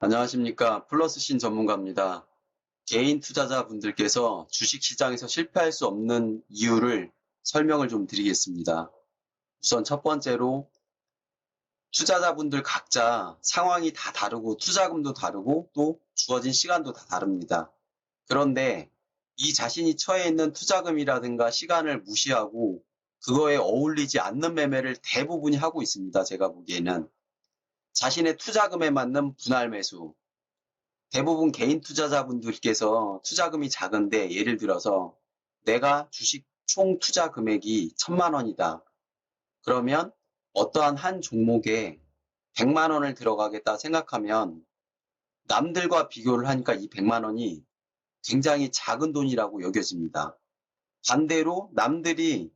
안녕하십니까. 플러스신 전문가입니다. 개인 투자자분들께서 주식시장에서 실패할 수 없는 이유를 설명을 좀 드리겠습니다. 우선 첫 번째로 투자자분들 각자 상황이 다 다르고 투자금도 다르고 또 주어진 시간도 다 다릅니다. 그런데 이 자신이 처해 있는 투자금이라든가 시간을 무시하고 그거에 어울리지 않는 매매를 대부분이 하고 있습니다. 제가 보기에는. 자신의 투자금에 맞는 분할 매수, 대부분 개인 투자자분들께서 투자금이 작은데 예를 들어서 내가 주식 총 투자 금액이 1,000만 원이다. 그러면 어떠한 한 종목에 100만 원을 들어가겠다 생각하면 남들과 비교를 하니까 이 100만 원이 굉장히 작은 돈이라고 여겨집니다. 반대로 남들이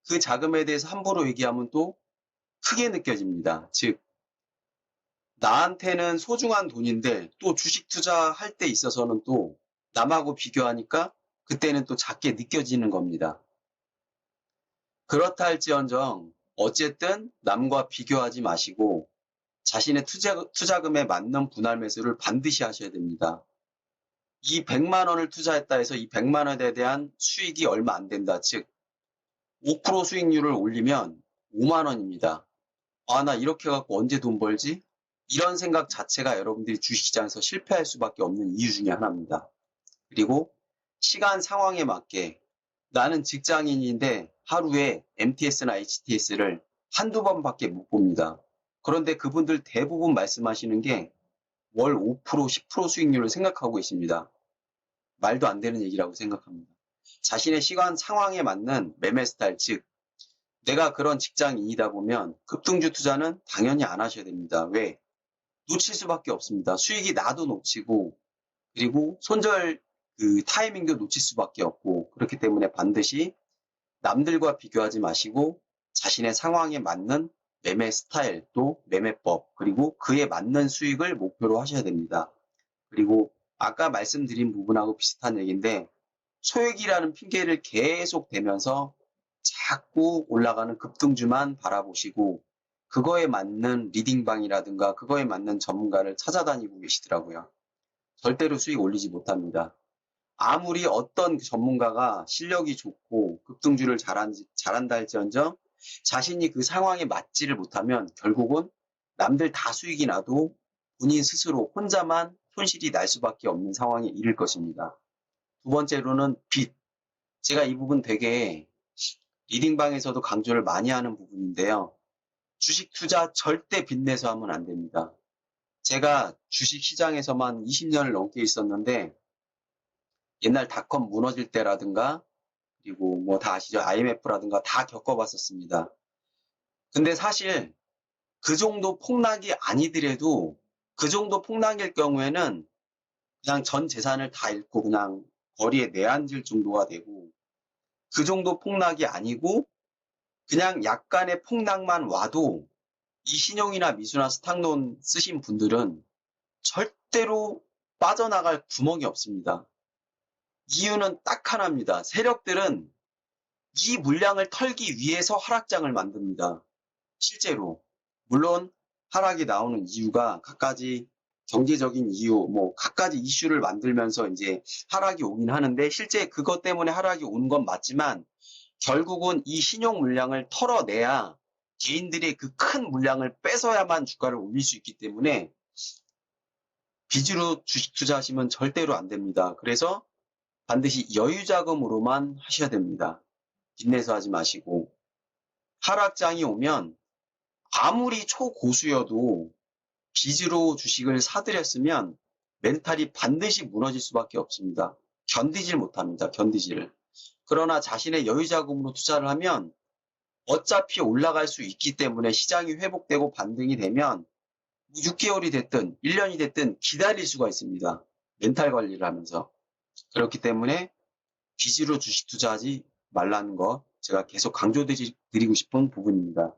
그 자금에 대해서 함부로 얘기하면 또 크게 느껴집니다. 즉 나한테는 소중한 돈인데 또 주식 투자할 때 있어서는 또 남하고 비교하니까 그때는 또 작게 느껴지는 겁니다. 그렇다 할지언정 어쨌든 남과 비교하지 마시고 자신의 투자금에 맞는 분할 매수를 반드시 하셔야 됩니다. 이 100만 원을 투자했다 해서 이 100만 원에 대한 수익이 얼마 안 된다. 즉 5% 수익률을 올리면 5만 원입니다. 아, 나 이렇게 갖고 언제 돈 벌지? 이런 생각 자체가 여러분들이 주식시장에서 실패할 수밖에 없는 이유 중에 하나입니다. 그리고 시간 상황에 맞게 나는 직장인인데 하루에 MTS나 HTS를 한두 번밖에 못 봅니다. 그런데 그분들 대부분 말씀하시는 게 월 5%, 10% 수익률을 생각하고 있습니다. 말도 안 되는 얘기라고 생각합니다. 자신의 시간 상황에 맞는 매매 스타일, 즉 내가 그런 직장인이다 보면 급등주 투자는 당연히 안 하셔야 됩니다. 왜? 놓칠 수밖에 없습니다. 수익이 나도 놓치고 그리고 손절 그 타이밍도 놓칠 수밖에 없고 그렇기 때문에 반드시 남들과 비교하지 마시고 자신의 상황에 맞는 매매 스타일 또 매매법 그리고 그에 맞는 수익을 목표로 하셔야 됩니다. 그리고 아까 말씀드린 부분하고 비슷한 얘기인데 소액이라는 핑계를 계속 대면서 자꾸 올라가는 급등주만 바라보시고 그거에 맞는 리딩방이라든가 그거에 맞는 전문가를 찾아다니고 계시더라고요. 절대로 수익 올리지 못합니다. 아무리 어떤 전문가가 실력이 좋고 급등주를 잘한다 할지언정 자신이 그 상황에 맞지를 못하면 결국은 남들 다 수익이 나도 본인 스스로 혼자만 손실이 날 수밖에 없는 상황에 이를 것입니다. 두 번째로는 빚. 제가 이 부분 되게 리딩방에서도 강조를 많이 하는 부분인데요. 주식 투자 절대 빚내서 하면 안 됩니다. 제가 주식 시장에서만 20년을 넘게 있었는데 옛날 닷컴 무너질 때라든가 그리고 뭐 다 아시죠? IMF라든가 다 겪어봤었습니다. 근데 사실 그 정도 폭락이 아니더라도 그 정도 폭락일 경우에는 그냥 전 재산을 다 잃고 그냥 거리에 내앉을 정도가 되고 그 정도 폭락이 아니고 그냥 약간의 폭락만 와도 이 신용이나 미수나 스탁론 쓰신 분들은 절대로 빠져나갈 구멍이 없습니다. 이유는 딱 하나입니다. 세력들은 이 물량을 털기 위해서 하락장을 만듭니다. 실제로. 물론 하락이 나오는 이유가 갖가지 경제적인 이유, 뭐 갖가지 이슈를 만들면서 이제 하락이 오긴 하는데 실제 그것 때문에 하락이 온 건 맞지만 결국은 이 신용 물량을 털어내야 개인들의 그 큰 물량을 뺏어야만 주가를 올릴 수 있기 때문에 빚으로 주식 투자하시면 절대로 안 됩니다. 그래서 반드시 여유 자금으로만 하셔야 됩니다. 빚내서 하지 마시고 하락장이 오면 아무리 초고수여도 빚으로 주식을 사들였으면 멘탈이 반드시 무너질 수밖에 없습니다. 견디질 못합니다. 견디지를. 그러나 자신의 여유 자금으로 투자를 하면 어차피 올라갈 수 있기 때문에 시장이 회복되고 반등이 되면 6개월이 됐든 1년이 됐든 기다릴 수가 있습니다. 멘탈 관리를 하면서. 그렇기 때문에 빚으로 주식 투자하지 말라는 거 제가 계속 강조드리고 싶은 부분입니다.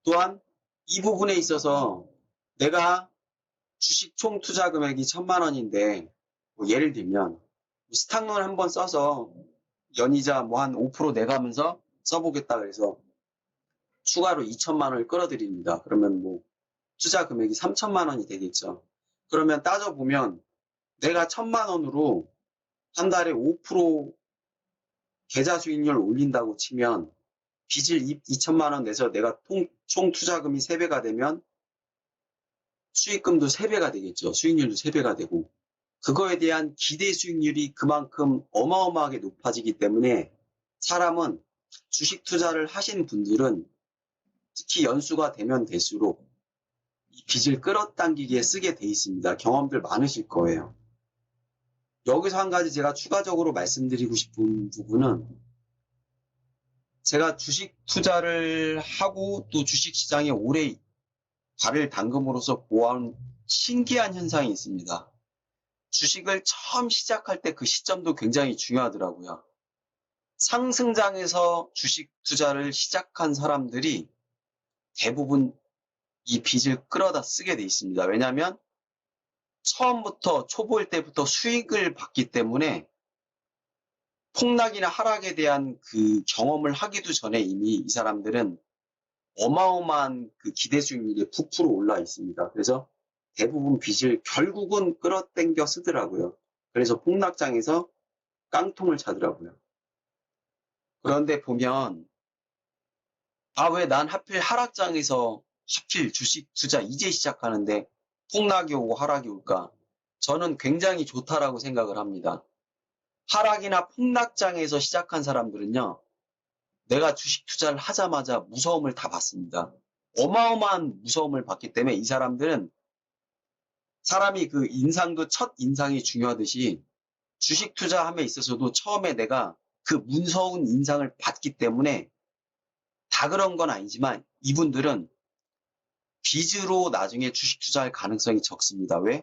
또한 이 부분에 있어서 내가 주식 총 투자 금액이 1,000만 원인데 뭐 예를 들면 스탁론 한번 써서 연이자 뭐 한 5% 내가면서 써보겠다 그래서 추가로 2천만 원을 끌어들입니다. 그러면 뭐 투자 금액이 3천만 원이 되겠죠. 그러면 따져보면 내가 1,000만 원으로 한 달에 5% 계좌 수익률 올린다고 치면 빚을 2천만 원 내서 내가 총 투자금이 3배가 되면 수익금도 3배가 되겠죠. 수익률도 3배가 되고 그거에 대한 기대 수익률이 그만큼 어마어마하게 높아지기 때문에 사람은 주식 투자를 하신 분들은 특히 연수가 되면 될수록 이 빚을 끌어당기기에 쓰게 돼 있습니다. 경험들 많으실 거예요. 여기서 한 가지 제가 추가적으로 말씀드리고 싶은 부분은 제가 주식 투자를 하고 또 주식 시장에 오래 발을 담금으로써 보아온 신기한 현상이 있습니다. 주식을 처음 시작할 때 그 시점도 굉장히 중요하더라고요. 상승장에서 주식 투자를 시작한 사람들이 대부분 이 빚을 끌어다 쓰게 돼 있습니다. 왜냐하면 처음부터 초보일 때부터 수익을 봤기 때문에 폭락이나 하락에 대한 그 경험을 하기도 전에 이미 이 사람들은 어마어마한 그 기대 수익률이 부풀어 올라 있습니다. 그래서 대부분 빚을 결국은 끌어당겨 쓰더라고요. 그래서 폭락장에서 깡통을 차더라고요. 그런데 보면 왜 난 하필 하락장에서 하필 주식 투자 이제 시작하는데 폭락이 오고 하락이 올까? 저는 굉장히 좋다라고 생각을 합니다. 하락이나 폭락장에서 시작한 사람들은요. 내가 주식 투자를 하자마자 무서움을 다 받습니다. 어마어마한 무서움을 받기 때문에 이 사람들은 사람이 그 인상도 첫 인상이 중요하듯이 주식 투자함에 있어서도 처음에 내가 그 무서운 인상을 받기 때문에 다 그런 건 아니지만 이분들은 빚으로 나중에 주식 투자할 가능성이 적습니다. 왜?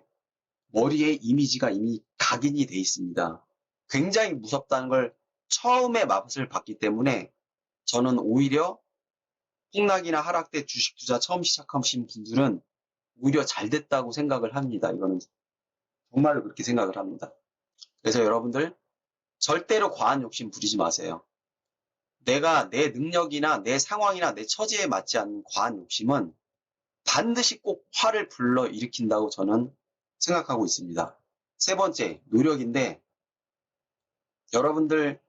머리에 이미지가 이미 각인이 돼 있습니다. 굉장히 무섭다는 걸 처음에 맛을 봤기 때문에 저는 오히려 폭락이나 하락 때 주식 투자 처음 시작하신 분들은 오히려 잘 됐다고 생각을 합니다. 이거는 정말로 그렇게 생각을 합니다. 그래서 여러분들 절대로 과한 욕심 부리지 마세요. 내가 내 능력이나 내 상황이나 내 처지에 맞지 않는 과한 욕심은 반드시 꼭 화를 불러 일으킨다고 저는 생각하고 있습니다. 세 번째, 노력인데 여러분들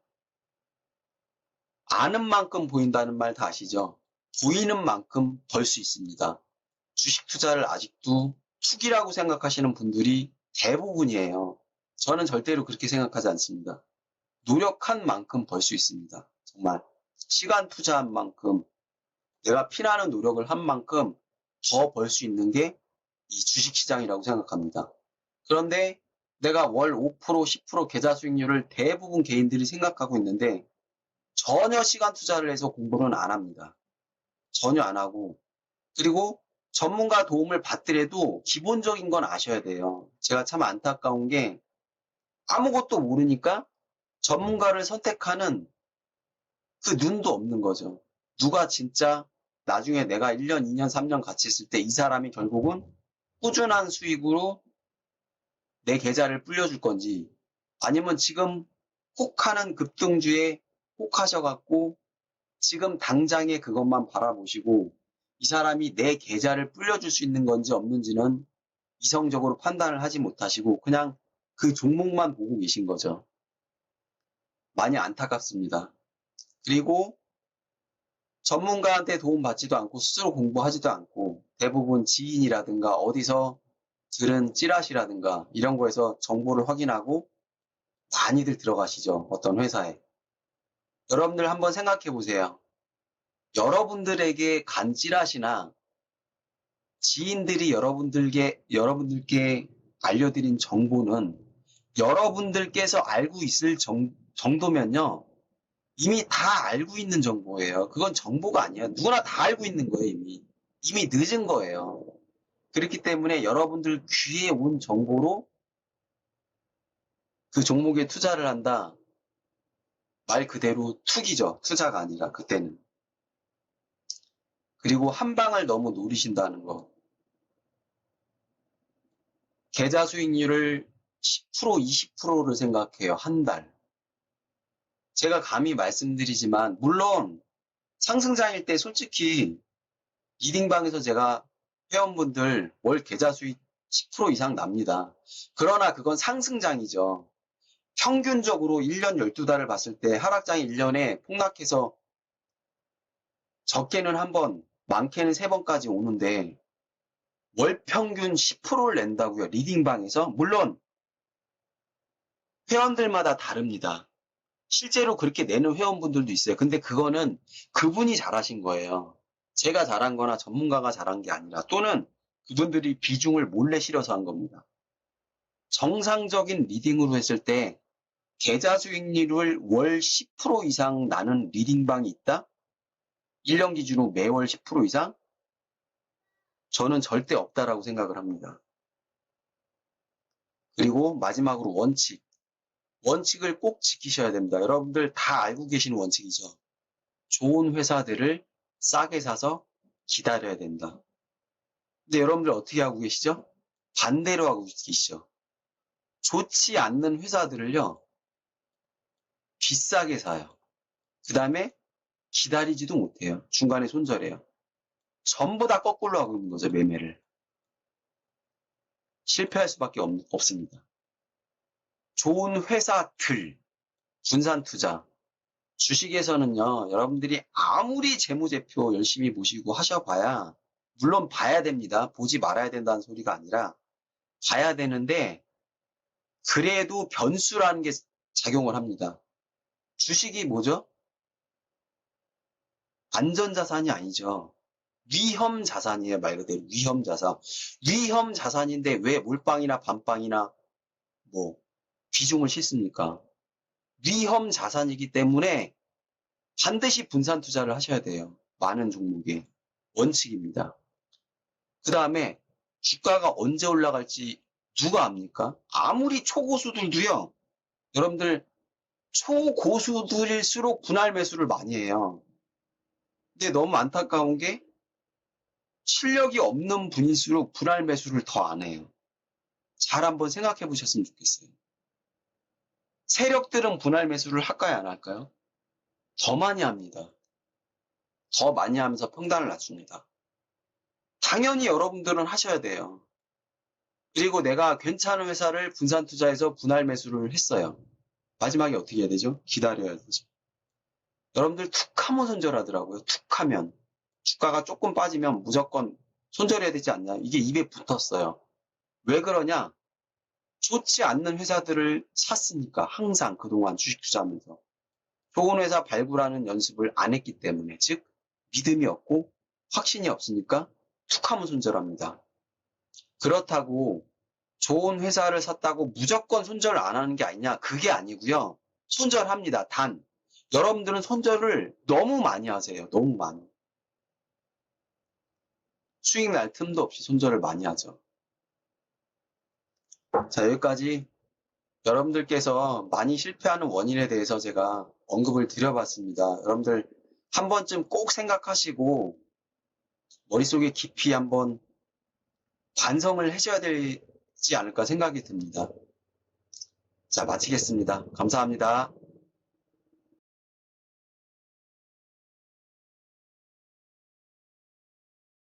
아는 만큼 보인다는 말 다 아시죠? 보이는 만큼 벌 수 있습니다. 주식 투자를 아직도 투기라고 생각하시는 분들이 대부분이에요. 저는 절대로 그렇게 생각하지 않습니다. 노력한 만큼 벌 수 있습니다. 정말 시간 투자한 만큼 내가 피나는 노력을 한 만큼 더 벌 수 있는 게 이 주식시장이라고 생각합니다. 그런데 내가 월 5%, 10% 계좌 수익률을 대부분 개인들이 생각하고 있는데 전혀 시간 투자를 해서 공부는 안 합니다. 전혀 안 하고 그리고 전문가 도움을 받더라도 기본적인 건 아셔야 돼요. 제가 참 안타까운 게 아무것도 모르니까 전문가를 선택하는 그 눈도 없는 거죠. 누가 진짜 나중에 내가 1년, 2년, 3년 같이 있을 때 이 사람이 결국은 꾸준한 수익으로 내 계좌를 불려줄 건지 아니면 지금 혹하는 급등주에 혹하셔갖고 지금 당장에 그것만 바라보시고 이 사람이 내 계좌를 불려줄 수 있는 건지 없는지는 이성적으로 판단을 하지 못하시고 그냥 그 종목만 보고 계신 거죠. 많이 안타깝습니다. 그리고 전문가한테 도움받지도 않고 스스로 공부하지도 않고 대부분 지인이라든가 어디서 들은 찌라시라든가 이런 거에서 정보를 확인하고 많이들 들어가시죠. 어떤 회사에. 여러분들 한번 생각해 보세요. 여러분들에게 간 찌라시나 지인들이 여러분들께 알려드린 정보는 여러분들께서 알고 있을 정도면요. 이미 다 알고 있는 정보예요. 그건 정보가 아니에요. 누구나 다 알고 있는 거예요, 이미. 이미 늦은 거예요. 그렇기 때문에 여러분들 귀에 온 정보로 그 종목에 투자를 한다. 말 그대로 투기죠. 투자가 아니라 그때는. 그리고 한 방을 너무 노리신다는 거. 계좌 수익률을 10%, 20%를 생각해요. 한 달. 제가 감히 말씀드리지만 물론 상승장일 때 솔직히 리딩방에서 제가 회원분들 월 계좌 수익 10% 이상 납니다. 그러나 그건 상승장이죠. 평균적으로 1년 12달을 봤을 때 하락장이 1년에 폭락해서 적게는 한 번, 많게는 3번까지 오는데 월 평균 10%를 낸다고요. 리딩방에서. 물론 회원들마다 다릅니다. 실제로 그렇게 내는 회원분들도 있어요. 근데 그거는 그분이 잘하신 거예요. 제가 잘한 거나 전문가가 잘한 게 아니라, 또는 그분들이 비중을 몰래 실어서 한 겁니다. 정상적인 리딩으로 했을 때 계좌 수익률을 월 10% 이상 나는 리딩방이 있다? 1년 기준으로 매월 10% 이상? 저는 절대 없다라고 생각을 합니다. 그리고 마지막으로 원칙. 원칙을 꼭 지키셔야 됩니다. 여러분들 다 알고 계시는 원칙이죠. 좋은 회사들을 싸게 사서 기다려야 된다. 근데 여러분들 어떻게 하고 계시죠? 반대로 하고 계시죠. 좋지 않는 회사들을요, 비싸게 사요. 그 다음에 기다리지도 못해요. 중간에 손절해요. 전부 다 거꾸로 하고 있는 거죠, 매매를. 실패할 수밖에 없습니다. 좋은 회사들, 분산 투자. 주식에서는요, 여러분들이 아무리 재무제표 열심히 보시고 하셔봐야, 물론 봐야 됩니다. 보지 말아야 된다는 소리가 아니라 봐야 되는데, 그래도 변수라는 게 작용을 합니다. 주식이 뭐죠? 안전자산이 아니죠. 위험자산이에요, 말 그대로. 위험자산. 위험자산인데 왜 몰빵이나 반빵이나 뭐 비중을 싣습니까? 위험자산이기 때문에 반드시 분산 투자를 하셔야 돼요. 많은 종목에. 원칙입니다. 그 다음에 주가가 언제 올라갈지 누가 압니까? 아무리 초고수들도요. 여러분들 초고수들일수록 분할 매수를 많이 해요. 근데 너무 안타까운 게 실력이 없는 분일수록 분할 매수를 더 안 해요. 잘 한번 생각해 보셨으면 좋겠어요. 세력들은 분할 매수를 할까요, 안 할까요? 더 많이 합니다. 더 많이 하면서 평단을 낮춥니다. 당연히 여러분들은 하셔야 돼요. 그리고 내가 괜찮은 회사를 분산 투자해서 분할 매수를 했어요. 마지막에 어떻게 해야 되죠? 기다려야 되죠. 여러분들 툭 하면 손절하더라고요. 툭 하면. 주가가 조금 빠지면 무조건 손절해야 되지 않냐. 이게 입에 붙었어요. 왜 그러냐? 좋지 않는 회사들을 샀으니까, 항상 그동안 주식 투자하면서. 좋은 회사 발굴하는 연습을 안 했기 때문에, 즉 믿음이 없고 확신이 없으니까 툭 하면 손절합니다. 그렇다고 좋은 회사를 샀다고 무조건 손절을 안 하는 게 아니냐? 그게 아니고요. 손절합니다. 단 여러분들은 손절을 너무 많이 하세요. 너무 많이. 수익 날 틈도 없이 손절을 많이 하죠. 자, 여기까지 여러분들께서 많이 실패하는 원인에 대해서 제가 언급을 드려봤습니다. 여러분들 한 번쯤 꼭 생각하시고 머릿속에 깊이 한번 반성을 하셔야 되지 않을까 생각이 듭니다. 자, 마치겠습니다. 감사합니다.